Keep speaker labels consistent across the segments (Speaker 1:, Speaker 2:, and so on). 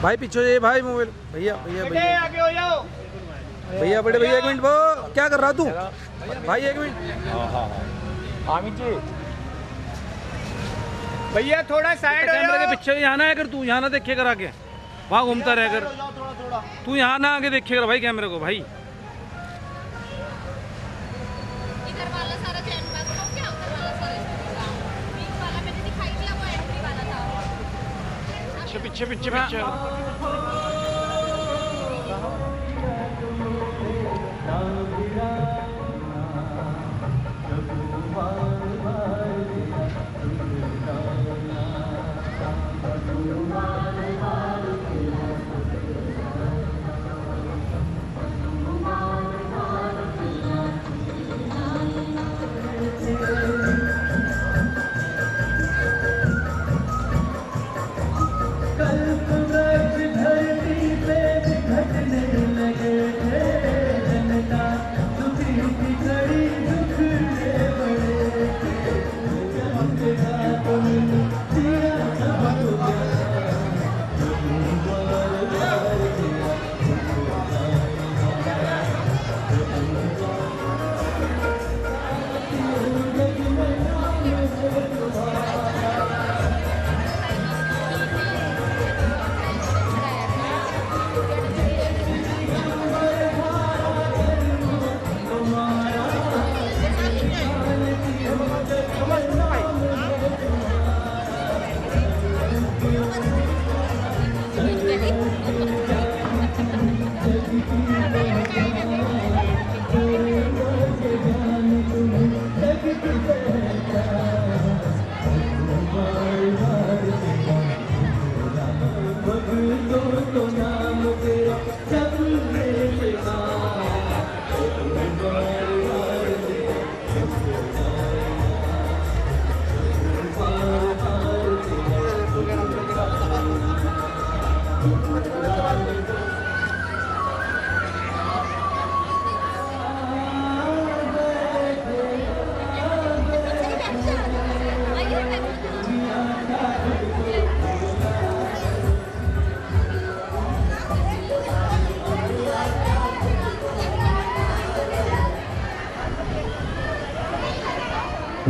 Speaker 1: भाई पीछे हो जाइए भाई, मोबाइल भैया भैया भैया
Speaker 2: आगे हो जाओ
Speaker 1: भैया, बड़े भैया 1 मिनट। वो क्या कर रहा तू भाई? 1 मिनट।
Speaker 2: आमिर जी भैया थोड़ा साइड हो
Speaker 1: कैमरे
Speaker 2: जाओ।
Speaker 1: के पीछे यहाँ ना है, अगर तू यहाँ ना देखे कर आगे, वहाँ घूमता रहे कर। तू यहाँ ना आगे देखे कर भाई कैमरे को भाई।
Speaker 3: इधर वाला सारा चैन बैग उठाओ क्या, उधर वाला सारा इसका बीच वाला मैंने दिखाई दिया, वो एंट्री वाला था।
Speaker 1: पीछे पीछे पीछे पीछे।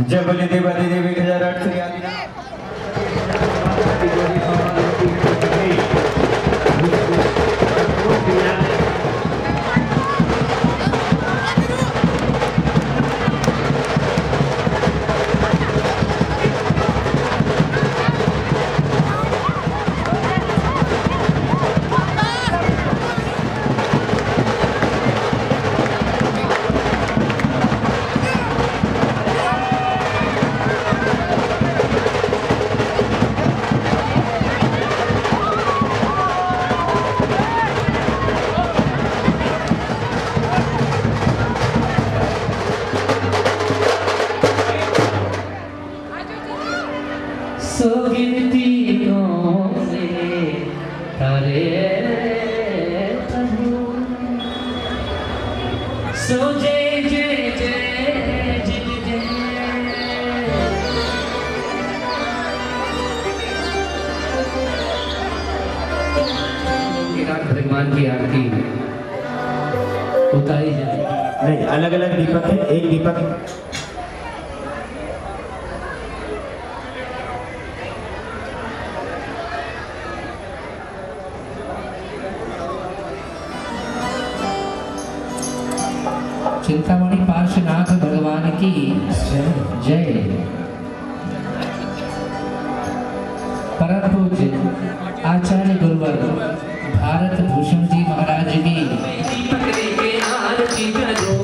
Speaker 4: जय बोले देवादी देवी 1008 से आदि भगवान की आरती उतारी जाएगी। नहीं, अलग अलग दीपक है, एक दीपक चिंतामणि पार्श्वनाथ भगवान की जय। परम पूज्य आचार्य गुरुवर भारत भूषण जी महाराज की आरती करो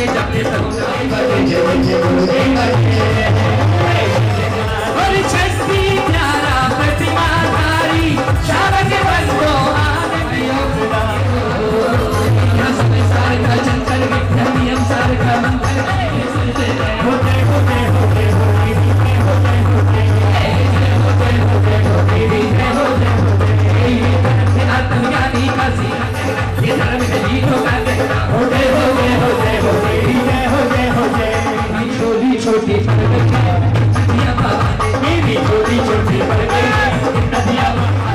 Speaker 5: जाके जाके समुदाय बजे जय जय गुरुदेव और शक्ति प्यारा प्रतिमा धारी श्याम के बंदो आनंद योग समय सारे का चंचल विद्या नियम सारे का मंत्र होते होते होते होते आत्मज्ञानी का सीना ये धर्म के गीतों का कहना होते होते होते होते होते छोटी छोटी नदियाँ बाबा मेरी छोटी छोटी नदियाँ बाबा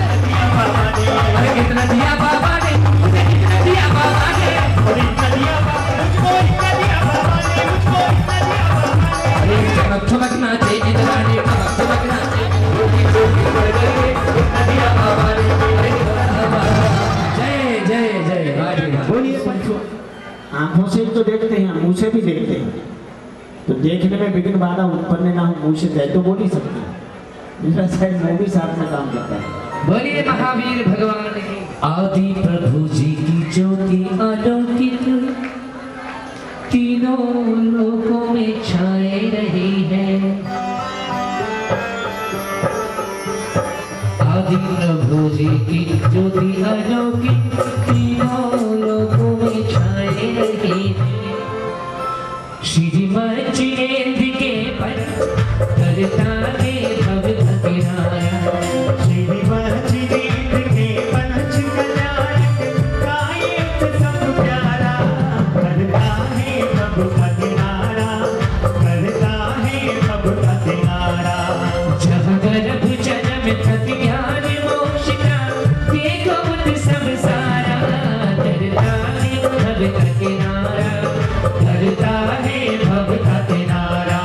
Speaker 5: ने कितना दिया बाबा ने मुझे कितना दिया बाबा ने और इतना दिया मुझको इतना दिया बाबा ने मुझको इतना दिया बाबा ने चमक चमकना चाहिए जलाने चमकना चाहिए छोटी छोटी पड़ गई इतना दिया बाबा ने जय जय जय
Speaker 4: बोलिए पंचो। आंखों से तो देखते हैं, मुंह से भी देखते हैं, तो देखने में विघ्न बाधा उत्पन्न ना हो, मुंह से कह तो बोल ही सकते हैं। मेरा शायद मुंह भी साथ में काम करता है।
Speaker 5: बोलिए महावीर भगवान की आदि प्रभु जी की ज्योति अलौकिक तीनों लोकों में छाए रही है। आदि प्रभु जी की ज्योति अलौकिक तीनों लोकों में छाए रही है। श्रीमद जिनेन्द्र के पर करता है भव किनारा
Speaker 4: श्रीमद जिनेन्द्र के पंच कल्याणक कायक सब प्यारा करता है प्रभु का किनारा करता है प्रभु का किनारा।
Speaker 5: जब गर्भ जन्म तक ज्ञान मोक्ष का देखो मुझ सब सारा करता है भव का किनारा करता है भव का किनारा।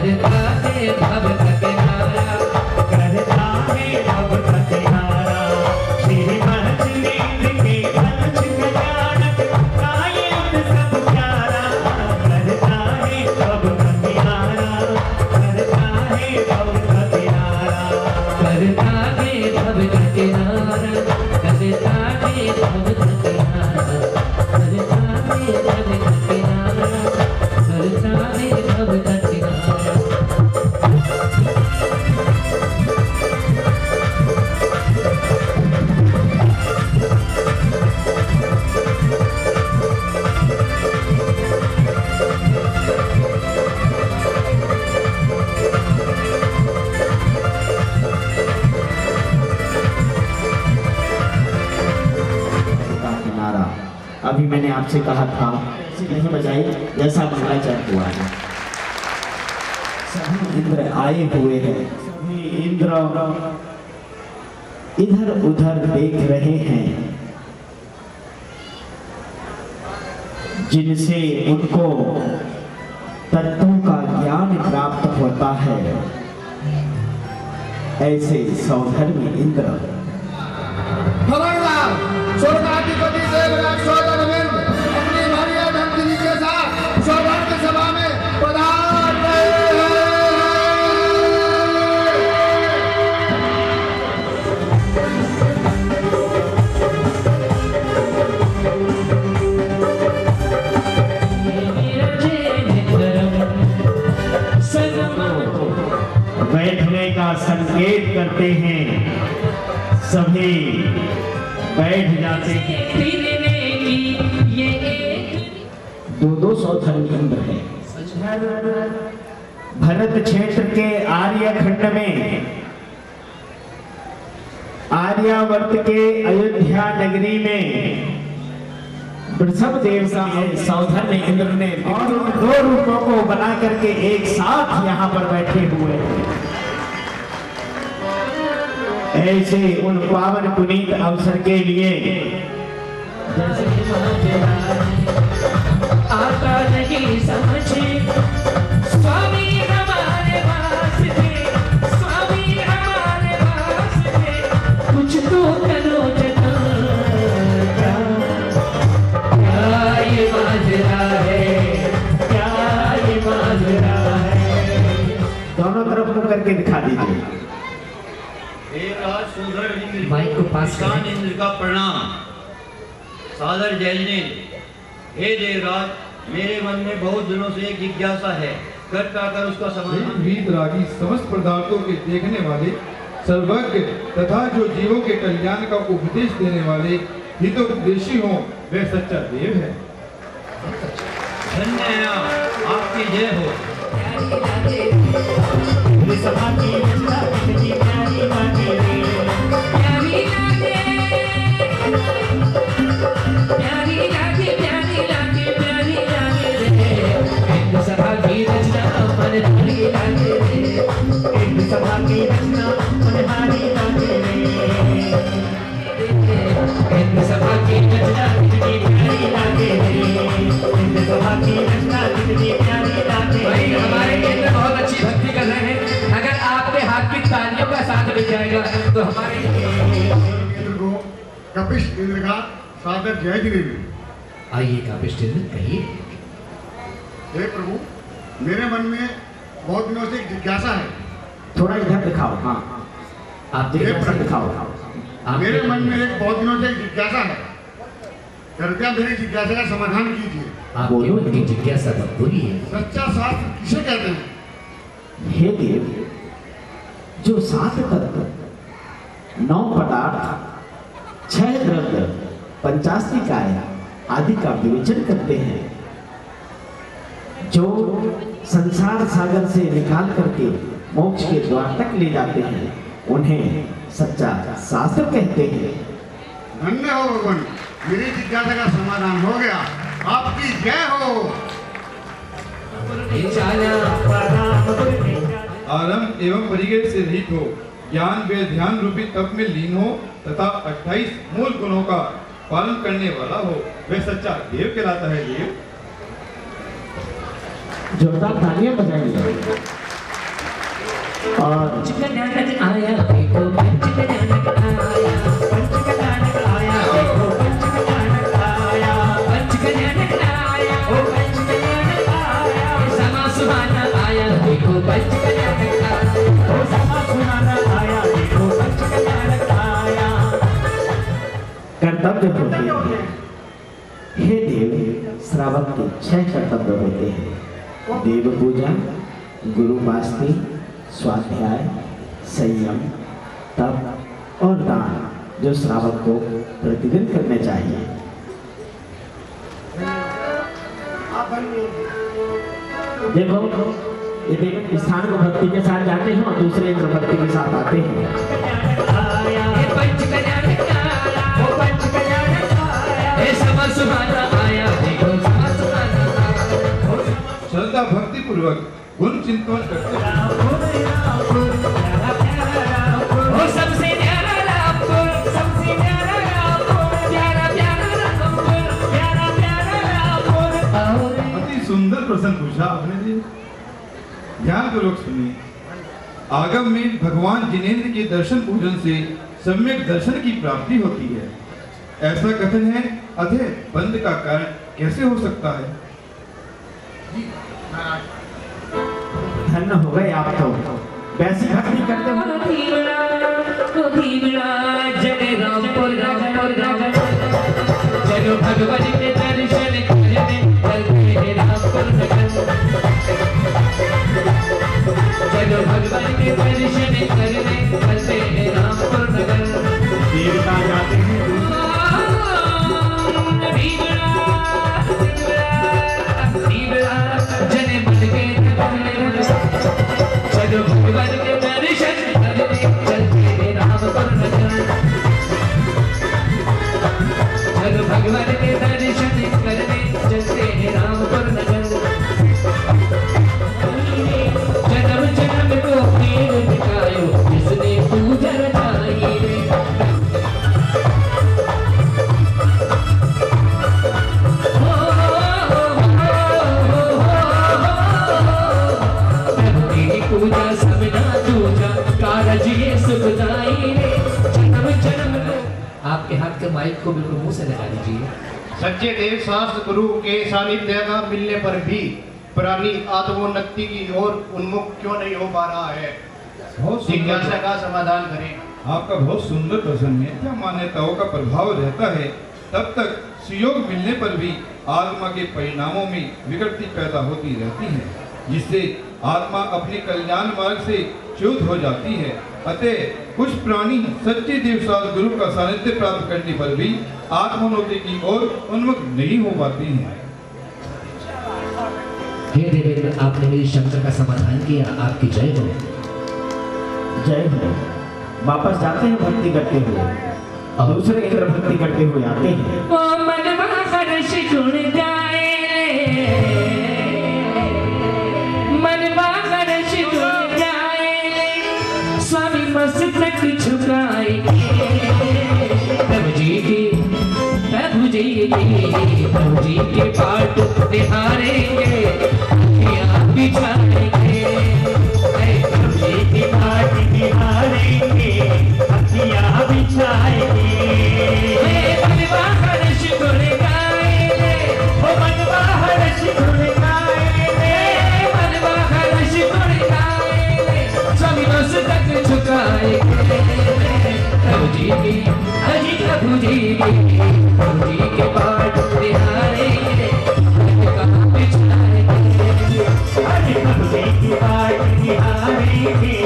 Speaker 5: करता है भव का किनारा,
Speaker 4: करता है भव का किनारा, श्री महजिद के पंच कल्याणक, गाये उन सब प्यारा। करता है भव का किनारा, करता है भव का किनारा,
Speaker 5: करता है भव का किनारा, करता है भव का किनारा, करता है भव का किनारा, करता है भव का किनारा।
Speaker 4: किनारा। अभी मैंने आपसे कहा था नहीं बजाई जैसा मंगलाचरण हुआ है। सभी इंद्र आए हुए हैं, सभी इंद्र इधर उधर देख रहे हैं, जिनसे उनको तत्वों का ज्ञान प्राप्त होता है। ऐसे सौधर्मी इंद्र
Speaker 2: स्वर्गाधिपति देवराज सौदामिनी अपनी भार्या नंदिनी के साथ सौभाग्य सभा में पधार रहे हैं।
Speaker 4: बैठने का संकेत करते हैं, सभी बैठ जाते हैं। दो सौधर्मी इंद्र है। भरत क्षेत्र के आर्यखंड में, आर्यावर्त के अयोध्या नगरी में वृषभ देव का सौधर्मी इंद्र ने दो रूपों को बना करके एक साथ यहाँ पर बैठे हुए हैं। ऐसे उन पावन पुनीत अवसर के लिए
Speaker 5: आता नहीं समझे स्वामी हमारे पास थे, स्वामी हमारे पास थे, कुछ तो करो जना, क्या ये माजरा है, क्या ये माजरा है।
Speaker 4: दोनों तरफ मुंह करके दिखा दीजिए।
Speaker 6: देवराज सुंदर इंद्र
Speaker 5: माइक को पास करें।
Speaker 6: किसान इंद्र का प्रणाम, सादर जय जिनेन्द्र। हे देवराज, मेरे मन में बहुत दिनों से एक जिज्ञासा है, कर पाकर उसका समाधान।
Speaker 7: वीतरागी समस्त पदार्थों के देखने वाले, सर्वज्ञ तथा जो जीवों के कल्याण का उपदेश देने वाले हितोपदेशी हो, वह सच्चा देव है।
Speaker 6: धन्य है आपकी जय हो।
Speaker 4: सभा की रचना कितनी प्यारी लागे रे,
Speaker 5: प्यारी लागे, प्यारी लागे, प्यारी लागे, प्यारी लागे रे। हिंद सभा की रचना मनहारी लागे रे,
Speaker 4: हिंद सभा की रचना मनहारी लागे रे,
Speaker 5: हिंद सभा की रचना
Speaker 4: कितनी प्यारी लागे रे, हिंद सभा की रचना कितनी प्यारी लागे
Speaker 5: भाई
Speaker 4: रे।
Speaker 5: हमारे केंद्र बहुत अच्छी भक्ति कर रहे हैं। अगर आपके हाथ की तालियों का साथ मिल जाएगा तो हमारे
Speaker 8: इंद्र को कपिश इंद्र का सादर जय जिनेन्द्र।
Speaker 5: आइए कपिश इंद्र कहिए।
Speaker 8: हे प्रभु, मेरे मन में बहुत दिनों से एक जिज्ञासा है।
Speaker 4: थोड़ा इधर दिखाओ। हाँ, आप जिज्ञासा दिखाओ।
Speaker 8: मेरे मन में एक बहुत दिनों से एक जिज्ञासा है, कृपया मेरी जिज्ञासा का समाधान कीजिए।
Speaker 5: आप क्यों इतनी जिज्ञासा तो पूरी है?
Speaker 8: सच्चा शास्त्र किसे कहते हैं?
Speaker 4: हे देव, जो 7 तत्व, 9 पदार्थ, 6 द्रव्य, 85 काया आदि का विवेचन करते हैं, जो संसार सागर से निकाल करके मोक्ष के द्वार तक ले जाते हैं, उन्हें सच्चा शास्त्र कहते हैं।
Speaker 8: धन्य हो भगवान, मेरी जिज्ञासा का समाधान हो गया। आपकी जय हो।
Speaker 7: आरंभ एवं परिग्रह से रहित हो, ज्ञान व ध्यान रूपी तप में लीन हो तथा 28 मूल गुणों का पालन करने वाला हो, वह सच्चा देव कहलाता है। देव
Speaker 4: जोरदार तालियां बजाइए।
Speaker 5: और पंचकल्याणक आया देखो पंचकल्याणक आया,
Speaker 4: पंचकल्याणक आया देखो पंचकल्याणक आया,
Speaker 5: पंचकल्याणक आया,
Speaker 4: ओ पंचकल्याणक आया,
Speaker 5: समा सुहाना आया देखो पंचकल्याणक आया,
Speaker 4: ओ समा सुहाना आया देखो पंचकल्याणक आया।
Speaker 5: कर्तव्य होते हैं। हे देव, श्रावक के 6 कर्तव्य होते हैं: देव पूजा, गुरुवास्ती, स्वाध्याय, संयम, तप और दान, जो श्रावक को प्रतिदिन करने चाहिए। देखो, ये देव स्थान को भक्ति के साथ जाते हैं और दूसरे इंद्र भक्ति के साथ आते हैं।
Speaker 4: आया
Speaker 5: ये पंचकल्याणक आया,
Speaker 4: ओ पंचकल्याणक आया,
Speaker 5: हे समा सुहाना आया देखो समा सुहाना आया।
Speaker 7: श्रद्धा भक्ति पूर्वक गुण चिंतन करते हैं।
Speaker 5: ओ सबसे प्यारा रामपुर, सबसे प्यारा रामपुर, प्यारा प्यारा रामपुर, प्यारा प्यारा रामपुर।
Speaker 7: अति सुंदर प्रश्न पूछा आपने जी। ध्यान पूर्वक सुनिए। आगम में भगवान जिनेंद्र के दर्शन पूजन से सम्यक दर्शन की प्राप्ति होती है, ऐसा कथन है। अधे बंद का कारण कैसे हो सकता है?
Speaker 5: धन्य हो गए आप तो, वैसी भक्ति करते हो। भीमड़ा जय रामपुर रामपुर रामपुर, चलो भगवान के दर्शन करने चलते हैं रामपुर नगर। चलो भगवान के दर्शन करने चलते हैं रामपुर नगर।
Speaker 4: देवता जाते हैं
Speaker 5: चलो भगवान के दर्शन करने चलते हैं रामपुर नगर। चलो भगवान के दर्शन करने चलते हैं रामपुर नगर। जन्म जन्म को पीर मिटायो जिसने पूजा रचाई रे। पूजा सबना दूजा कारज ये सुखदाई रे। जन्म जन्म को आपके हाथ के माइक को बिल्कुल मुंह से लगा लीजिए।
Speaker 8: सच्चे देव शास्त्र गुरु के सानिध्य का मिलने पर भी प्राणी आत्मोन्नति की ओर उन्मुख क्यों नहीं हो पा रहा है?
Speaker 7: बहुत
Speaker 8: जिज्ञासा
Speaker 7: सुंदर,
Speaker 8: का समाधान करें।
Speaker 7: आपका बहुत सुंदर प्रश्न है। क्या मान्यताओं का प्रभाव रहता है, तब तक सुयोग मिलने पर भी आत्मा के परिणामों में विकृति पैदा होती रहती है, जिससे आत्मा अपने कल्याण मार्ग से च्युत हो जाती है। अतः कुछ प्राणी सच्चे देवशास्त्र गुरु का सानिध्य प्राप्त करने पर भी आत्मोन्नति की ओर उन्मुख नहीं हो पाती हैं।
Speaker 5: हे देवेंद्र, आपने मेरी शंका का समाधान किया, आपकी जय हो। जय हो। वापस जाते हैं भक्ति करते हुए और दूसरे इंद्र भक्ति करते हुए आते हैं। ओ मनवा हर्ष जुड़ जाए, मनवा हर्ष जुड़ जाए, स्वामी मस्तक झुकाए प्रभु जी के पाठ निहारेंगे, बिछाएंगे
Speaker 4: प्रभु जी की बाट निहारेंगे, हथियार बिछाएंगे।
Speaker 5: मनवा हर्ष गुण गाएंगे,
Speaker 4: ओ मनवा हर्ष गुण गाएंगे,
Speaker 5: मनवा हर्ष गुण गाएंगे, स्वामी मस्तक झुकाएंगे प्रभु जी के पाठ निहारेंगे, बिछाएंगे।
Speaker 4: अरे प्रभु जी की बाट निहारेंगे।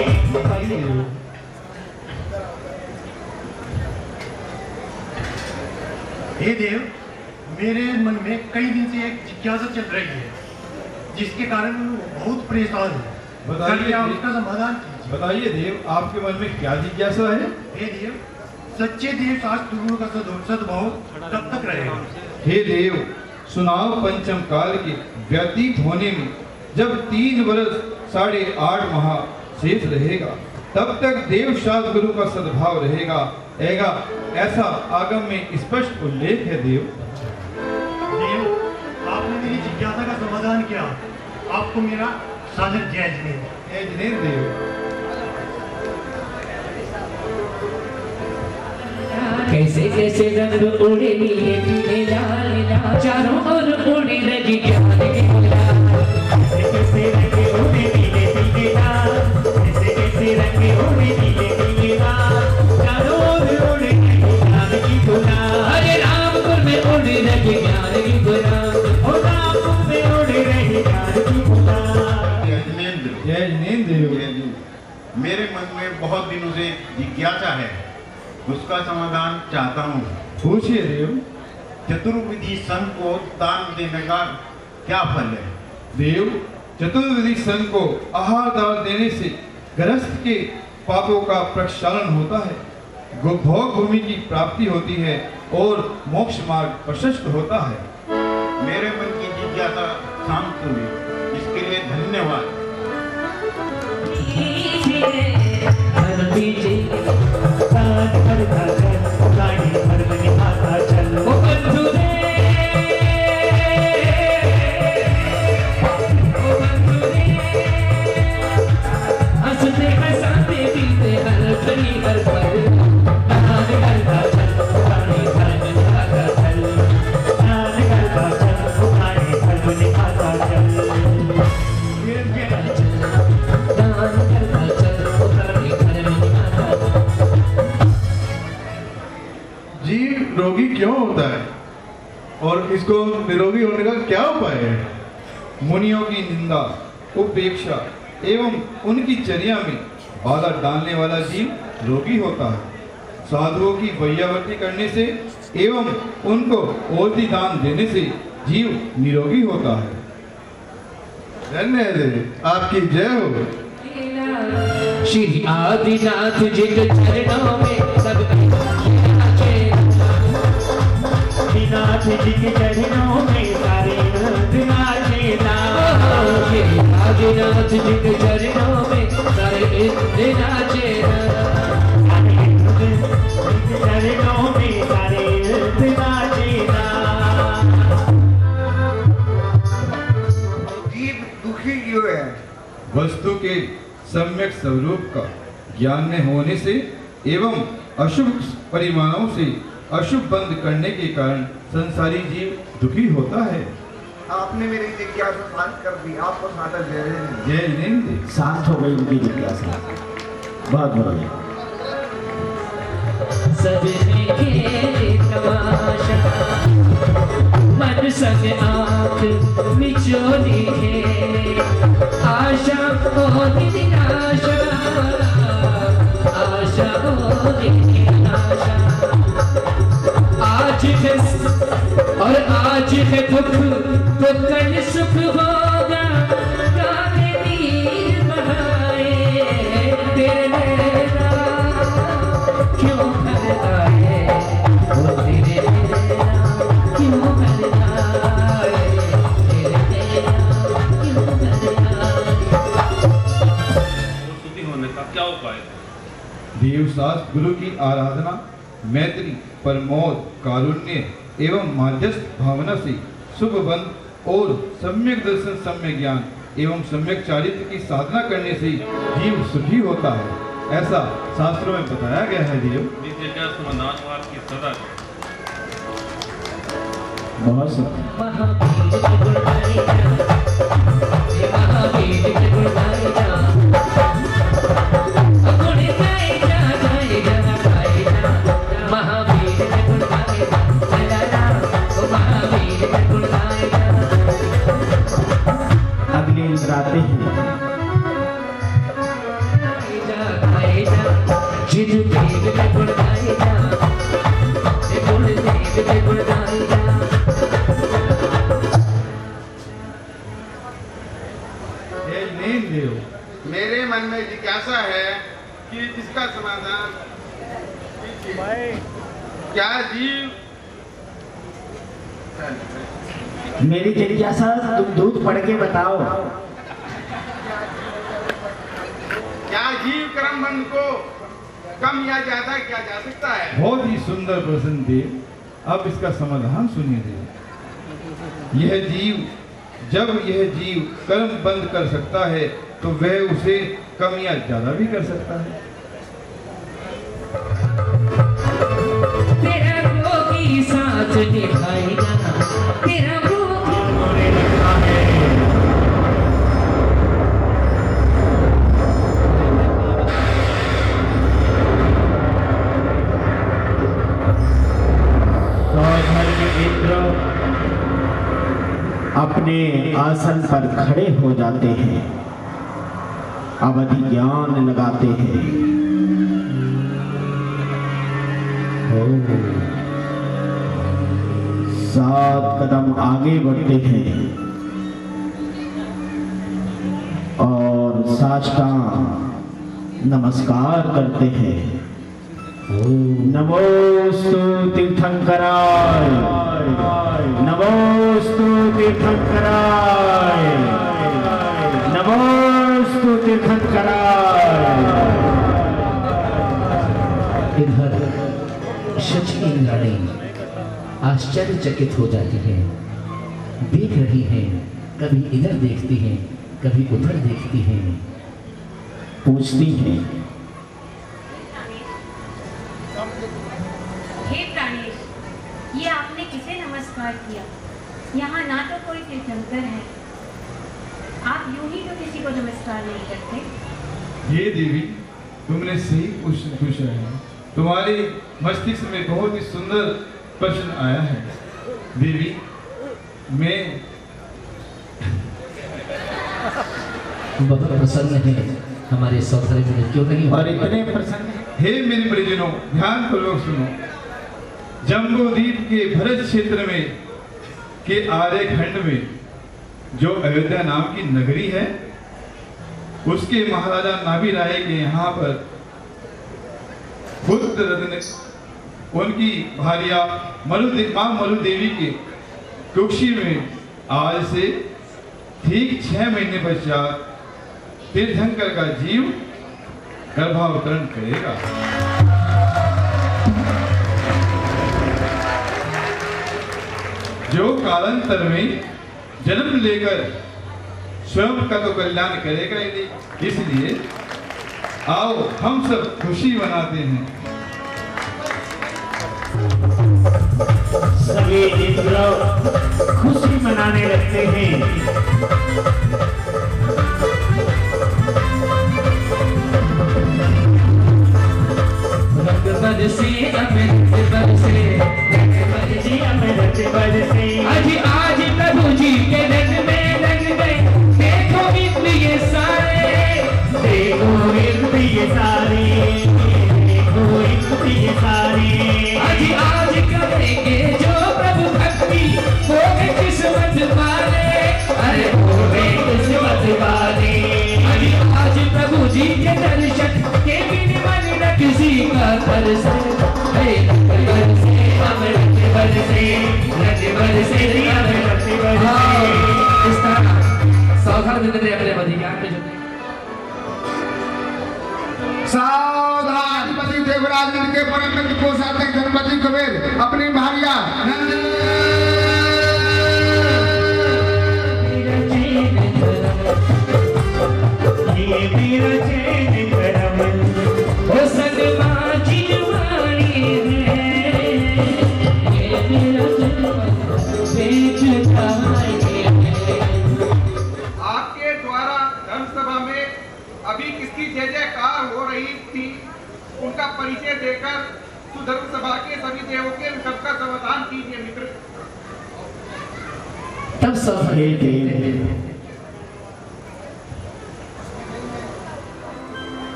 Speaker 8: हे देव, मेरे मन में कई दिन से एक जिज्ञासा चल रही है, जिसके कारण बहुत परेशान हूँ।
Speaker 7: बताइए
Speaker 8: कृपया
Speaker 7: देव।
Speaker 8: उसका समाधान कीजिए।
Speaker 7: बताइए देव, आपके मन में क्या जिज्ञासा है?
Speaker 8: हे देव, सच्चे देव शास्त्र गुरु का सद्भाव कब तक रहेगा?
Speaker 7: हे देव, सुनाव पंचम काल के व्यतीत होने में जब 3 वर्ष 8.5 माह शेष रहेगा, तब तक देव शास्त्र गुरु का सद्भाव रहेगा ऐसा आगम में स्पष्ट उल्लेख है। देव,
Speaker 8: आपने मेरी जिज्ञासा का समाधान किया। आपको मेरा सादर जय जिनेंद्र।
Speaker 7: जय जिनेंद्र देव।
Speaker 5: कैसे कैसे रंग उड़े नीले पीले लाल लाल चारों ओर उड़े लगी ज्ञान की गुलाल
Speaker 4: कैसे कैसे रंग उड़े नीले पीले लाल कैसे कैसे रंग उड़े नीले पीले लाल चारों ओर उड़े लगी ज्ञान की गुलाल
Speaker 5: अरे रामपुर में उड़े लगी ज्ञान की गुलाल
Speaker 4: ओ रामपुर में उड़े रही ज्ञान की गुलाल।
Speaker 7: जय जिनेंद्र।
Speaker 9: मेरे मन में बहुत दिनों से जिज्ञासा है, उसका समाधान चाहता हूँ।
Speaker 7: पूछिए देव।
Speaker 9: चतुर्विधि सन को दान देने का क्या फल है?
Speaker 7: देव, चतुर्विधि सन को आहार दान देने से गृहस्थ के पापों का प्रक्षालन होता है, भोग भूमि की प्राप्ति होती है और मोक्ष मार्ग प्रशस्त होता है।
Speaker 9: मेरे मन की जिज्ञासा शांत हुई, इसके लिए धन्यवाद।
Speaker 5: हर बीजे
Speaker 4: साथ करता चल गाड़ी भर में आता चल
Speaker 5: ओ बंधु रे ओ बंधु रे हंसते हंसाते पीते हर घड़ी हर पल दान करता चल गाड़ी भर में आता चल
Speaker 4: दान करता चल गाड़ी भर में आता चल
Speaker 5: दान करता चल गाड़ी भर में आता
Speaker 8: जीव रोगी क्यों होता है और इसको निरोगी होने का क्या उपाय है?
Speaker 7: मुनियों की निंदा, उपेक्षा एवं उनकी चर्या में बाधा डालने वाला जीव रोगी होता है। साधुओं की वैयावर्ती करने से एवं उनको ओरती दान देने से जीव निरोगी होता है।
Speaker 8: धन्यवाद, आपकी जय हो।
Speaker 5: श्री आदिनाथ जी के चरणों में सब नाचे
Speaker 4: नाथ जी के चरणों में सारे नाचे ना
Speaker 5: श्री आदिनाथ जी के चरणों में सारे नाचे
Speaker 4: चरणों में सारे नाचे ना।
Speaker 2: जीव दुखी क्यों है?
Speaker 7: वस्तु के सम्यक स्वरूप का ज्ञान न होने से एवं अशुभ परिमाणों से अशुभ बंद करने के कारण संसारी जीव दुखी होता है।
Speaker 2: आपने मेरी जिज्ञासा शांत कर दी, आपको सादर जय जय।
Speaker 7: जय जिनेंद्र।
Speaker 10: शांत हो गई उनकी जिज्ञासा। बहुत बढ़िया।
Speaker 5: सजने के तमाशा मन संग आँख मिचोली है आशा और निराशा आशा और निराशा आज है और आज है दुख तो कल सुख होगा काहे नीर बहाए तेरे नैना क्यों करता है वो तेरे नैना क्यों करता है तेरे नैना क्यों करता है।
Speaker 1: शुद्धि होने का क्या उपाय है?
Speaker 7: देवशास्त्र गुरु की आराधना, मैत्री, परमोद, कारुण्य एवं माध्यस्थ भावना से शुभ बंध और सम्यक दर्शन, सम्यक ज्ञान एवं सम्यक चारित्र की साधना करने से जीव सुखी होता है, ऐसा शास्त्रों में बताया गया है। देव,
Speaker 1: क्या समाधान हो आपकी सदा?
Speaker 10: बहुत सुंदर।
Speaker 5: महावीर के गुण गाए जा, हे महावीर के गुण गाए जा, गुण गाए जा, गाए जा, गाए जा, महावीर के गुण गाए जा, चला जा, ओ महावीर के गुण गाए जा।
Speaker 10: अगले रातें ही
Speaker 5: गाए जा, जिन देव के गुण गाए जा, हे गुण देव के गुण गाए जा।
Speaker 7: जय जिनेंद्र देव।
Speaker 2: मेरे मन में जिज्ञासा है कि इसका समाधान क्या जीव
Speaker 10: मेरी जिज्ञासा तुम दूध पढ़ के बताओ।
Speaker 2: क्या जीव कर्म बंध को कम या ज्यादा किया जा सकता है?
Speaker 7: बहुत ही सुंदर प्रश्न देव। अब इसका समाधान सुनिए देव। जब यह जीव कर्म बंद कर सकता है तो वह उसे कम या ज्यादा भी कर सकता है।
Speaker 5: फर्ज निभाएगा तेरा मुंह
Speaker 4: होने लगता है।
Speaker 10: अपने आसन पर खड़े हो जाते हैं, अवधि ज्ञान लगाते हैं। सात कदम आगे बढ़ते हैं और साष्टांग नमस्कार करते हैं। नमोस्तु तीर्थंकराय, नमोस्तु तीर्थंकराय, नमोस्तु तीर्थंकराय।
Speaker 5: इधर शची इंद्राणी आश्चर्यचकित हो जाती है, देख रही है, कभी इधर देखती है, कभी उधर देखती है,
Speaker 10: पूछती हैं,
Speaker 11: हे प्राणेश, ये आपने किसे नमस्कार किया? यहाँ ना तो कोई तीर्थंकर है, आप यूं ही तो किसी को नमस्कार नहीं करते।
Speaker 7: ये देवी, तुमने सही प्रश्न पूछा है। तुम्हारे मस्तिष्क में बहुत ही सुंदर प्रश्न आया है। देवी, मैं
Speaker 5: बहुत प्रसन्न है हमारे सौंदर्य में, क्यों नहीं
Speaker 10: और इतने प्रसन्न।
Speaker 7: हे मेरे परिजनों, ध्यान पूर्वक सुनो। जम्बूद्वीप के भरत क्षेत्र में के आर्य खंड में जो अयोध्या नाम की नगरी है, उसके महाराजा नाभि राय के यहाँ पर बुद्ध रत्न उनकी भार्या मां मरु देवी के कुक्षी में आज से ठीक 6 महीने पश्चात तीर्थंकर का जीव गर्भावतरण करेगा। जो कालांतर में जन्म लेकर स्वयं का तो कल्याण करेगा ही नहीं। इसलिए आओ हम सब खुशी मनाते हैं।
Speaker 4: सभी इंद्र खुशी मनाने लगते हैं।
Speaker 5: रंग बरसे अमृत बरसे,
Speaker 4: अमृत बरसे,
Speaker 5: आज प्रभु जी के रंग में रंग गए। देखो इंद्र ये सारे,
Speaker 4: देखो इंद्र ये सारे, देखो इंद्र ये सारे।
Speaker 5: आज करेंगे जो प्रभु भक्ति, वो भी किस्मत वाले, अरे वो भी किस्मत वाले। आज प्रभु जी के दर्शन के बिन मन न किसी का तरस। रंग बरसे अमृत बरसे, रंग बरसे अमृत बरसे। इस तरह सावधान देते रहे अपने अधिकार में।
Speaker 2: सावधान। अधिपति देवराज के परम मित्र कोषाध्यक्ष गणपति कुबेर अपनी भार्या
Speaker 12: आपके द्वारा धर्मसभा में अभी किसकी जय जयकार हो रही थी, उनका परिचय देकर सुधर्म सभा के सभी देवों के सबका समाधान कीजिए मित्र।
Speaker 5: तब सब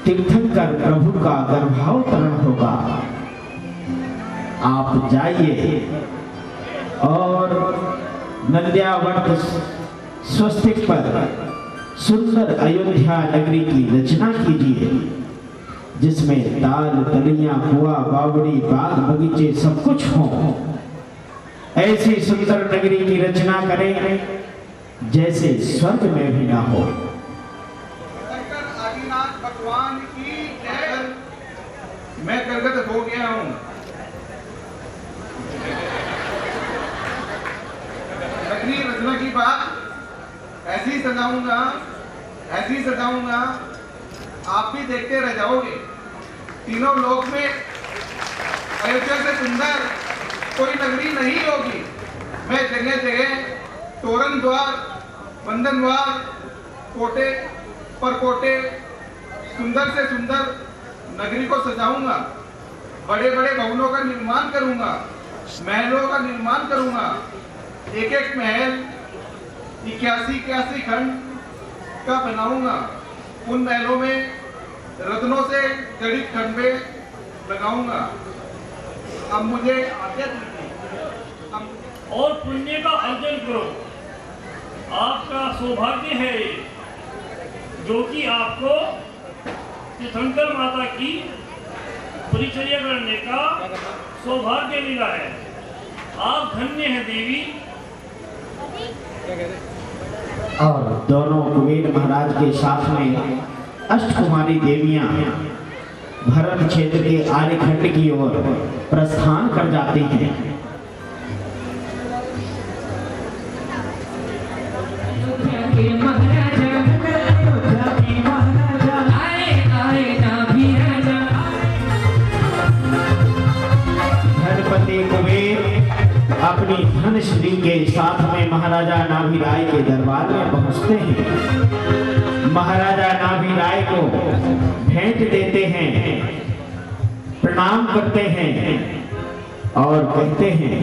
Speaker 10: तीर्थंकर प्रभु का गर्भावतरण होगा। आप जाइए और नंद्यावर्त स्वस्तिक पर सुंदर अयोध्या नगरी की रचना कीजिए, जिसमें ताल तलियां कुआ बावड़ी बाग बगीचे सब कुछ हो। ऐसी सुंदर नगरी की रचना करें जैसे स्वर्ग में भी ना हो।
Speaker 12: शंकर आदिनाथ भगवान की जय। मैं करगत हो गया हूँ। नगरी रचना की बात ऐसी सजाऊंगा, ऐसी सजाऊंगा, आप भी देखते रह जाओगे। तीनों लोक में अयोध्या से सुंदर कोई नगरी नहीं होगी। मैं जगह जगह तोरण द्वार, बंधन द्वार, कोटे पर कोटे सुंदर से सुंदर नगरी को सजाऊंगा। बड़े बड़े भवनों का निर्माण करूंगा, महलों का निर्माण करूंगा। एक एक महल 81 खंड का बनाऊंगा। उन महलों में रत्नों से जड़ित खंबे लगाऊंगा। अब मुझे आज्ञा दीजिए।
Speaker 13: और पुण्य का अर्जन करो। आपका सौभाग्य है जो कि आपको तीर्थंकर माता की परिचर्या करने का सौभाग्य मिला है। आप धन्य हैं देवी।
Speaker 10: और दोनों कुबेर महाराज के साथ में अष्टकुमारी देवियां भरत क्षेत्र के आर्यखंड की ओर प्रस्थान कर जाती हैं। धनपति कुबेर अपनी धनश्री के साथ में महाराजा नाभि राय के दरबार में पहुंचते हैं। महाराजा नाभि राय को भेंट देते हैं, प्रणाम करते हैं और कहते हैं,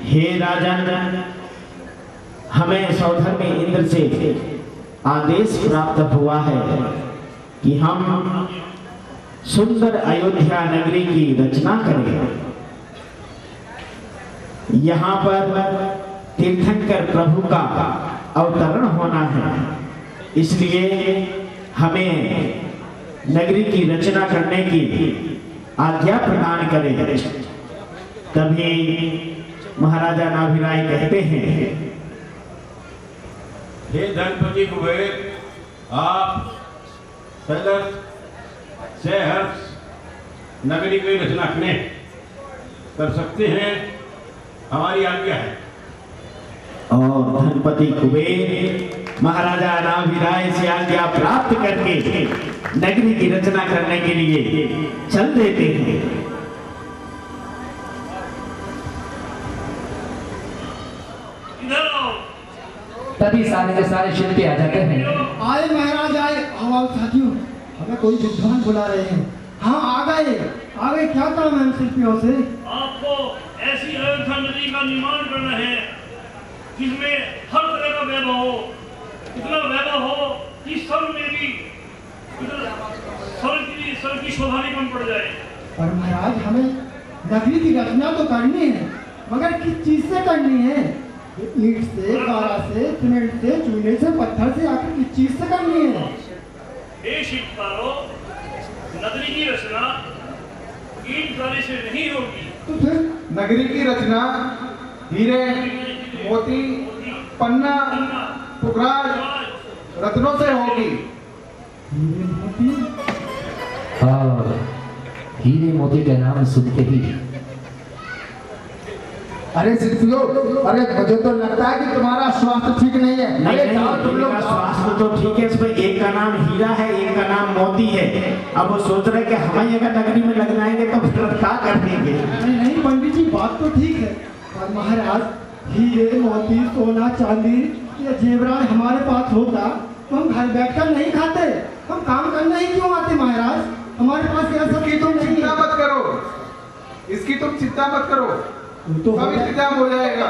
Speaker 10: हे राजन, हमें सौधर्मी इंद्र से आदेश प्राप्त हुआ है कि हम सुंदर अयोध्या नगरी की रचना करें। यहाँ पर तीर्थंकर प्रभु का अवतरण होना है, इसलिए हमें नगरी की रचना करने की आज्ञा प्रदान करें। तभी महाराजा नाभि राय कहते हैं,
Speaker 14: हे धनपति कुबेर, आप सदर सहर्ष नगरी की रचना कर सकते हैं, हमारी आज्ञा है।
Speaker 10: और धनपति कुबेर महाराजा नाभि राय से आज्ञा प्राप्त करके नगरी की रचना करने के लिए चल देते हैं।
Speaker 5: तभी सारे के सारे शिल्पी आ जाते हैं।
Speaker 2: आए महाराज आए। आओ साथियों, हमें कोई विद्वान बुला रहे हैं। हाँ आ गए। क्या काम है हम शिल्पियों से?
Speaker 13: आपको ऐसी अयोध्या नगरी का निर्माण करना है जिसमें हर तरह का वैभव हो, इतना वैभव हो कि सब में भी सर की शोभा नहीं कम पड़ जाए।
Speaker 2: पर महाराज हमें नगरी की रचना तो करनी है, मगर किस चीज से करनी है? ईंट से, गारा से, सीमेंट से, चूने से, पत्थर से, आखिर किस चीज से करनी है?
Speaker 13: हे शिल्पकारों, नगरी की रचना ईंट गारे से नहीं होगी।
Speaker 2: तो फिर
Speaker 12: नगरी की रचना हीरे, मोती, पन्ना, पुखराज, रत्नों से होगी।
Speaker 2: हीरे मोती?
Speaker 5: और हीरे मोती के नाम सुनते ही
Speaker 2: अरे शिल्पियों, अरे मुझे तो लगता है कि तुम्हारा स्वास्थ्य ठीक नहीं है।
Speaker 10: नहीं, तुम लोग स्वास्थ्य तो ठीक है, इसमें एक का नाम हीरा है, एक का नाम मोती है। अब वो सोच रहे कि हमें अगर नगरी में लग जाएंगे तो फिर क्या कर देंगे?
Speaker 2: नहीं पंडित जी, बात तो ठीक है, पर महाराज हीरे, मोती, सोना, चांदी या जेवरात हमारे पास होता तो हम घर बैठकर नहीं खाते, हम काम करने ही क्यों आते महाराज? हमारे पास यह सब
Speaker 12: तुम चिंता मत करो, इसकी तुम चिंता मत करो, सब इंतजाम हो जाएगा।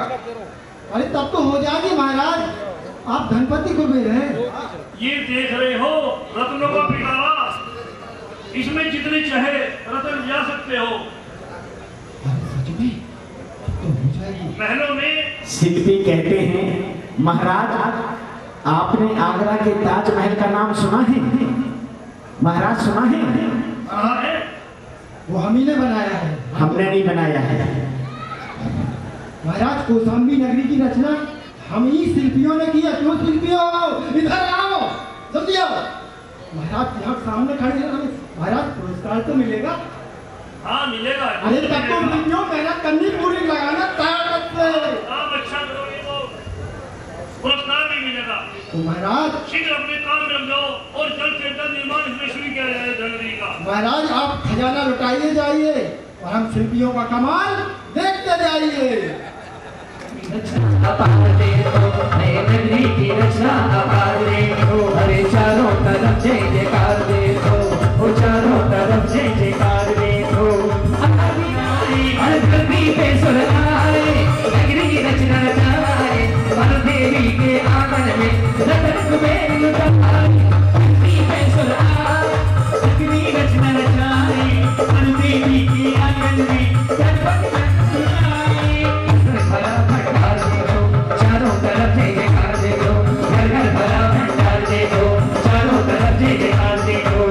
Speaker 2: अरे तब तो हो जाएगी महाराज, आप धनपति कुबेर हैं।
Speaker 13: ये देख रहे हो रत्नों का पिटारा, इसमें जितने चाहे रत्न जा सकते हो।
Speaker 2: सच में तो हो जाएगी।
Speaker 13: महलों में
Speaker 10: शिल्पी कहते हैं, महाराज आपने आगरा के ताजमहल का नाम सुना है? महाराज सुना है?
Speaker 2: वो हम ही ने बनाया है।
Speaker 10: हमने नहीं बनाया है
Speaker 2: महाराज। कौशाम्बी नगरी की रचना हम ही शिल्पियों ने किया। क्यों शिल्पियों, इधर आओ, जल्दी आओ। महाराज यहाँ सामने खड़े हैं, हमें महाराज पुरस्कार तो मिलेगा?
Speaker 13: हाँ मिलेगा।
Speaker 2: अरे तब तो शिल्पियों मेहनत करनी पूरी, लगाना ताकत से।
Speaker 13: आप अच्छा करोगे तो पुरस्कार भी मिलेगा।
Speaker 2: तो महाराज
Speaker 13: शीघ्र अपने काम में लग जाओ और जल्द से जल्द निर्माण इसमें शुरू किया जाए नगरी का।
Speaker 2: महाराज आप खजाना लुटाइए जाइए और हम शिल्पियों का कमाल देखते जाइए।
Speaker 5: अपार दे दो नए नगरी की रचना अपार दे दो, अरे चारों तरफ जय जयकार दे दो, वो चारों तरफ जय जयकार दे दो। हर धरती पे सुर आए नगरी रचना रचाए, हर देवी के आंगन में रतन कुबेर लुटाए। धरती पे सुर आए नगरी रचना रचाए, हर देवी के आंगन में रतन चारों तरफ जय जयकार दे दो, घर घर भरा भंडार दे दो, चारों तरफ जय जयकार दे दो।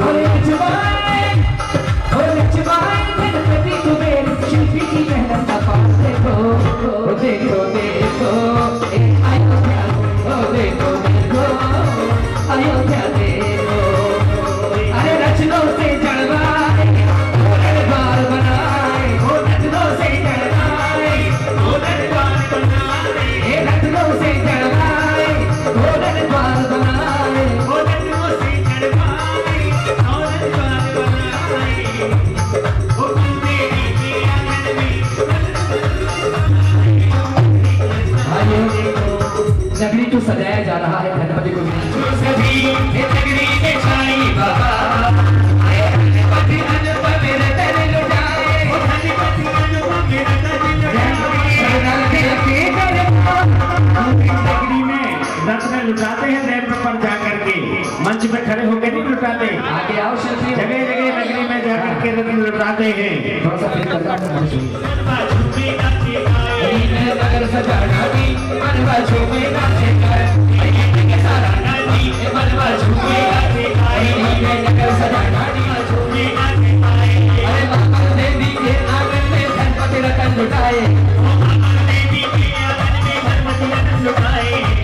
Speaker 5: गणपति कुबेर शिल्पी की मेहनत का पास देखो, देखो देखो अयोध्या, देखो देखो अयोध्या देखो। अरे रचनों से जड़वाए दरबार बनाए, रचनों से जड़वाए दरबार बनाए, रत्नों से जड़वाए गोल्डन द्वार बनाए, रत्नों से जड़वाए गोल्डन द्वार बनाए, वो देवी के आंगन में। आइए नगरी को सजाया जा रहा है गणपति को सभी नगरी के छाई बाबा आए, गणपति अनुपम मेरे तेरे लुटाए, गणपति अनुपम मेरे तेरे
Speaker 10: नगरी में रत्न लुटाते हैं रैंप पर जाकर के, मंच पे खड़े होकर नहीं लुटाते।
Speaker 5: आगे आओ शिल्पी,
Speaker 10: जगह जगह नगरी में जाकर के रत्न लुटाते हैं।
Speaker 5: थोड़ा सा फिर नगर सजाना दी मनवा झूमे नाचे कर, सारा नाची मनवा झूमे नाचे कर, नगर सजाना दी झूमे नाचे कर। अरे मामा देवी के आंगन में गणपति रतन लुटाए,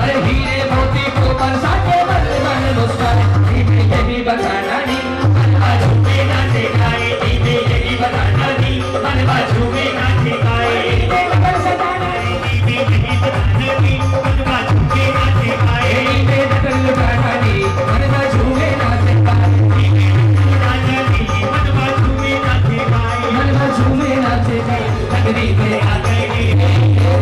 Speaker 5: अरे हीरे मोती को बरसा के मन मन मुस्काए, दीपे भी बचाना दी मनवा झूमे नाचे गाए, दीपे भी बचाना दी मनवा झूमे नाचे गाए, नगर सजाना दीपे भी बचाना दी मनवा झूमे नाचे गाए, दीपे नगर लुटाना दी मनवा झूमे नाचे गाए, दीपे लुटाना दी मनवा झूमे नाचे गाए, मनवा झूमे नाचे गाए। नगरी में आ गए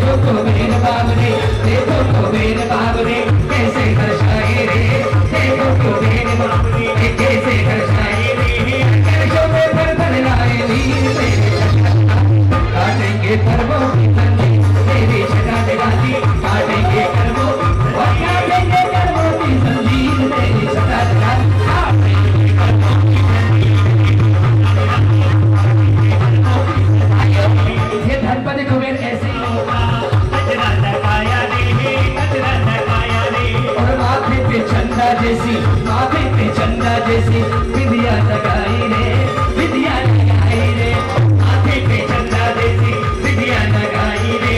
Speaker 5: देखो तो मेरे बाबरे, देखो तो मेरे बाबरे कैसे दर्शाए रे, देखो तो मेरे बाबरे कैसे दर्शाए रे। कर्जों में भर भर लाए नीर तेरे काटेंगे पर्वों की संजी, तेरी छटा जगाती काटेंगे कर्मों, काटेंगे कर्मों की संजीव, तेरी छटा जगाती काटेंगे कर्मों की संजीव। ये धनपति कुबेर ऐसे ही और माथे पे चंदा जैसी, माथे पे चंदा जैसी विद्या लगाई रे, विद्या लगाई रे, माथे पे चंदा जैसी विद्या लगाई रे,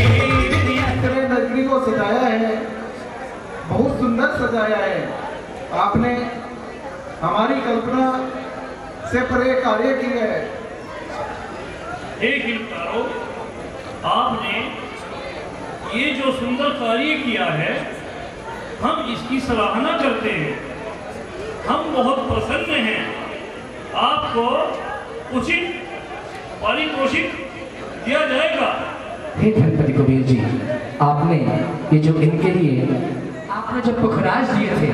Speaker 5: विद्या।
Speaker 12: नगरी को सजाया है, बहुत सुंदर सजाया है। आपने हमारी कल्पना से परे कार्य किया है।
Speaker 13: हे शिल्पकारों, आपने ये जो सुंदर कार्य किया है हम इसकी सराहना करते हैं, हम बहुत प्रसन्न हैं। आपको उचित पारितोषिक दिया जाएगा।
Speaker 5: हे गणपति कुबेर जी, आपने ये जो इनके लिए आपने जो पुखराज दिए थे,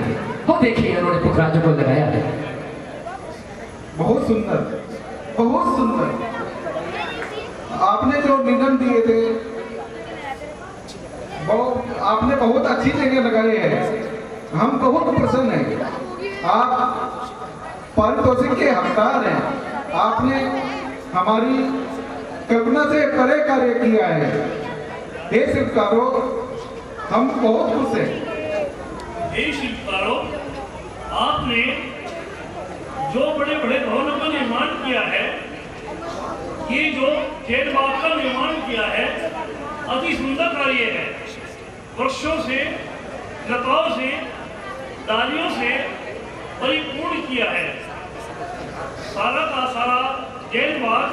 Speaker 5: वो देखिए उन्होंने पुखराजों को लगाया है।
Speaker 12: बहुत सुंदर, बहुत सुंदर। आपने जो निगम दिए थे वो आपने बहुत अच्छी जगह लगाए हैं, हम बहुत प्रसन्न हैं। आप पारितोषिक के हकदार हैं। आपने हमारी कल्पना से परे कार्य किया है। हे शिल्पकारों, हम बहुत खुश हैं।
Speaker 13: हे शिल्पकारों, आपने जो बड़े बड़े भवनों का निर्माण किया है, ये जो जैन बाग का निर्माण किया है, अति सुंदर कार्य है। वृक्षों से, लताओं से, डालियों से परिपूर्ण किया है। सारा का सारा जैन बाग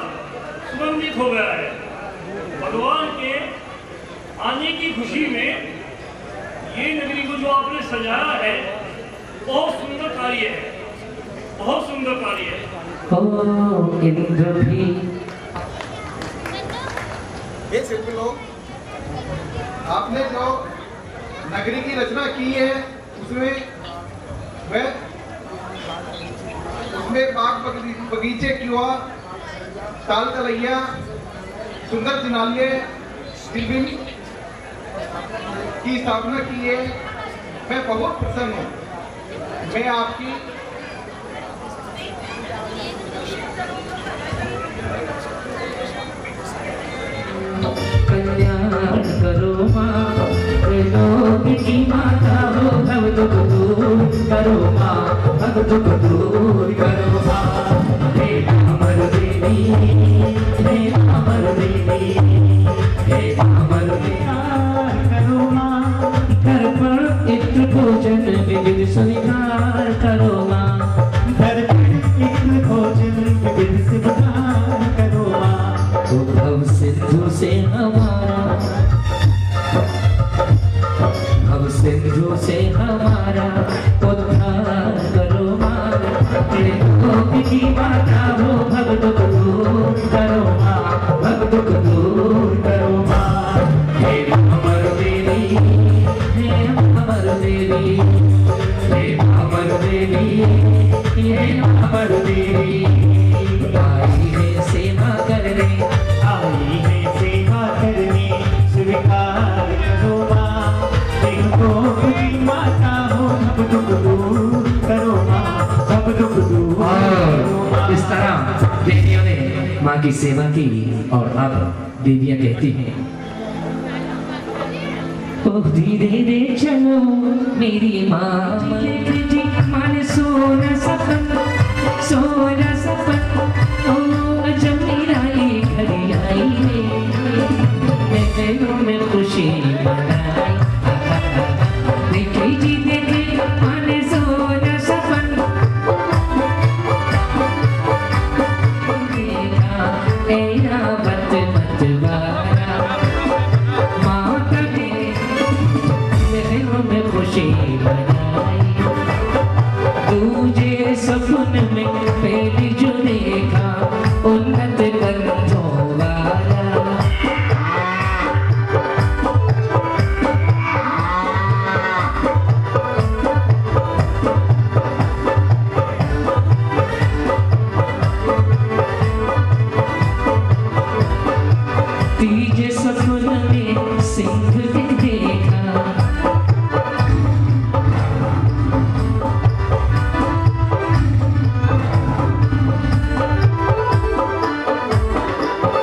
Speaker 13: सुगंधित हो गया है। भगवान के आने की खुशी में ये नगरी को जो आपने सजाया है, बहुत सुंदर कार्य है, बहुत सुंदर कार्य है।
Speaker 5: इंद्र भी
Speaker 12: हे शिल्पी लोग, आपने जो नगरी की रचना की है उसमें बाग बगीचे क्युआ, ताल तलैया, सुंदर जिनालय, दिलबिन की स्थापना की है। मैं बहुत प्रसन्न हूँ। मैं आपकी
Speaker 5: कल्याण करो माँ, लोक की माता हो, भव दुख दूर करो माँ, भव दुख दूर करो माँ। हे अमर देवी, हे अमर देवी, हे अमर देवी करो माँ। कर पर इत्र भोजन विविध स्वीकार करो माँ, कर पर इत्र भोजन विविध स्वीकार करो माँ। भव सिंधु से हमारा, भव सिंधु से हमारा उद्धार करो माँ। त्रिलोक की माता हो, भव दुख दूर करो माँ, भव दुख दूर करो माँ। हे अमर देवी, हे अमर देवी, हे अमर देवी, हे अमर देवी। आई है सेवा करने, आई है सेवा करने, स्वीकार करो माँ। त्रिलोक की माता हो, सब दुख दूर करो माँ, सब दुख दूर करो माँ। इस तरह देवियों ने माँ की सेवा की और अब देवियाँ कहती हैं, ओ धीरे धीरे चलो मेरी माँ, मन सोना सपन, सोना सपन। ओ जब मेरा ये घड़ी आई रे, मैं दिलों में खुशी मनाई। देखे जी देखे मन सोना सपन, देखा ऐना मत मत वारा। माँ कहे दिलों में खुशी मनाई। तुझे सपन में पहली जो देखा, उन्नत कंधों वाला। तीजे सपन में सिंह देखा,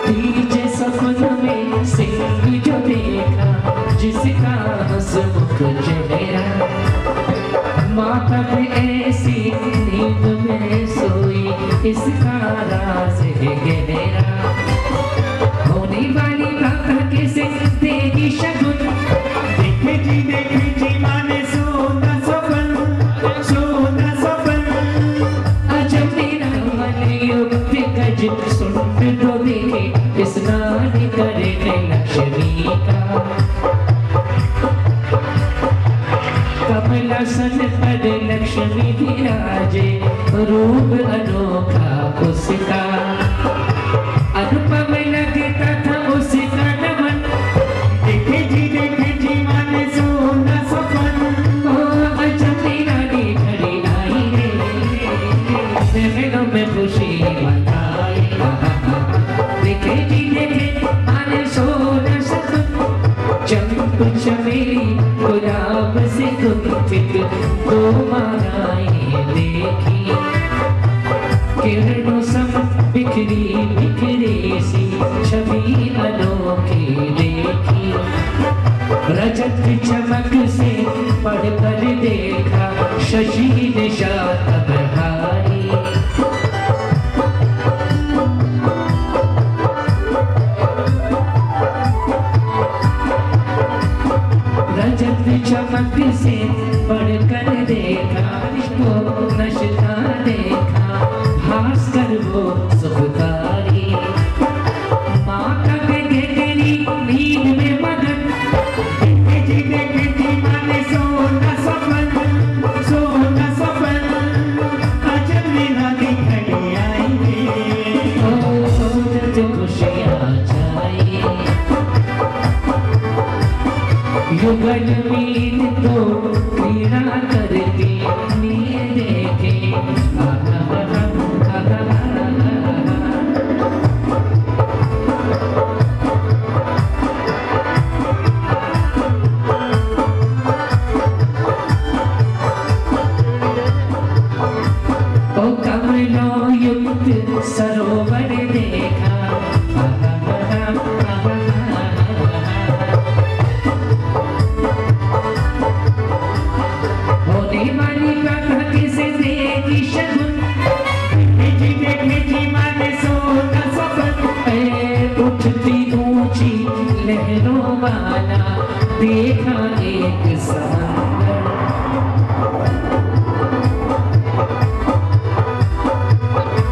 Speaker 5: तीजे सपन में सिंह जो देखा, जिसका हंसमुख चेहरा। माता भी ऐसी नींद में सोई, इसका राज है गहरा। होने वाली बात कैसे देगी शगुन, देखे जी माने सोना सपन, सोना सपन। अजब मेरा मन युक्त गज सुन तो देखे, स्नान करे लक्ष्मी का। कमलासन पर लक्ष्मी विराजे, रूप अनोखा उसका। अनुपम लगता था उसका नमन, देखे जी माने सोना सपन। ओ अजब मेरा ये घड़ी आई रे, दिलों में खुशी मनाई। देखे जी माने सोना सपन, चंपू चमेली गुलाब से गुंथित दो मालाएं देखी। किरणों सम बिखरी बिखरी सी छवि अनोखी देखी। रजत चमक से पढ़ कर देखा, शशि निशात बहारी। रजत चमक से पढ़ कर देखा, को नशा देखा, भास्कर वो सुखकारी। माँ का गहरी नींद में मगन, देखे जी माने सोना सपन, सोना सपन। अजब मेरा घड़ी आई रे, ओ खुशियाँ चाहिए।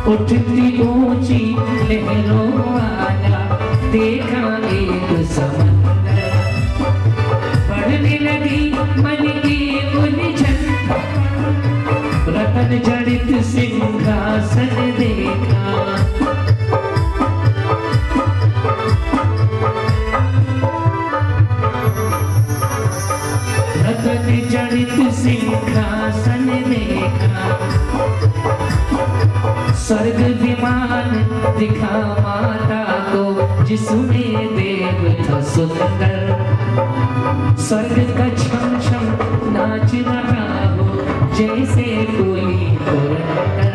Speaker 5: उठती ऊंची लहरों वाला देखा एक समंदर, बढ़ने लगी मन की उलझन, रतन जड़ित सिंहासन देखा। रतन जड़ित सिंहासन देखा, स्वर्ग विमान दिखा माता को जिसमें देव था सुंदर, स्वर्ग का छम छम नाच रहा हो जैसे कोई पुरंदर।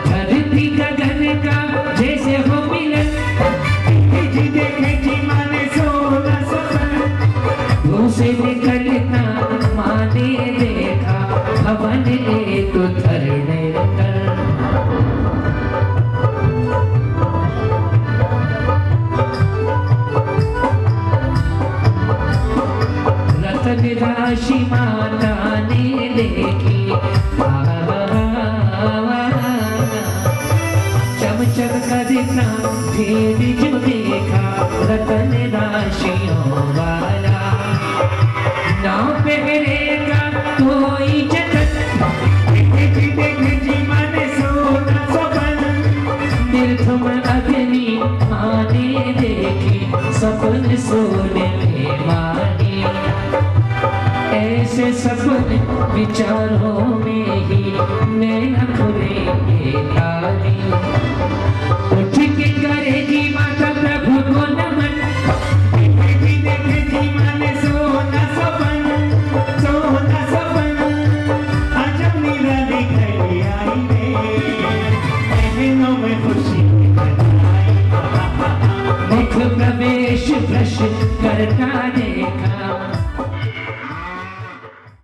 Speaker 5: धरती गगन का जैसे हो मिलन, देखे जी माने सोना सपन, मुँह से निकलता माने देखा भवन एक धरने तर। रतन राशि माता ने देखी, चम चम करता भेद जो देखा रतन राशियों वाला। नाव पे गिरेगा कोई जगत, देखे जी मन सोना सपन, निर्धम अग्नि माने देखी सपन सोने में मानी। ऐसे सपन विचारों में ही नैन खुलेंगे तारी, उठ के करेगी माता प्रभु को नमन, देखे जी मन सोना सपन, सोना सपन। अजब निराली घड़ी आई बहनों में खुशी मुख प्रवेश ब्रश करता देखा,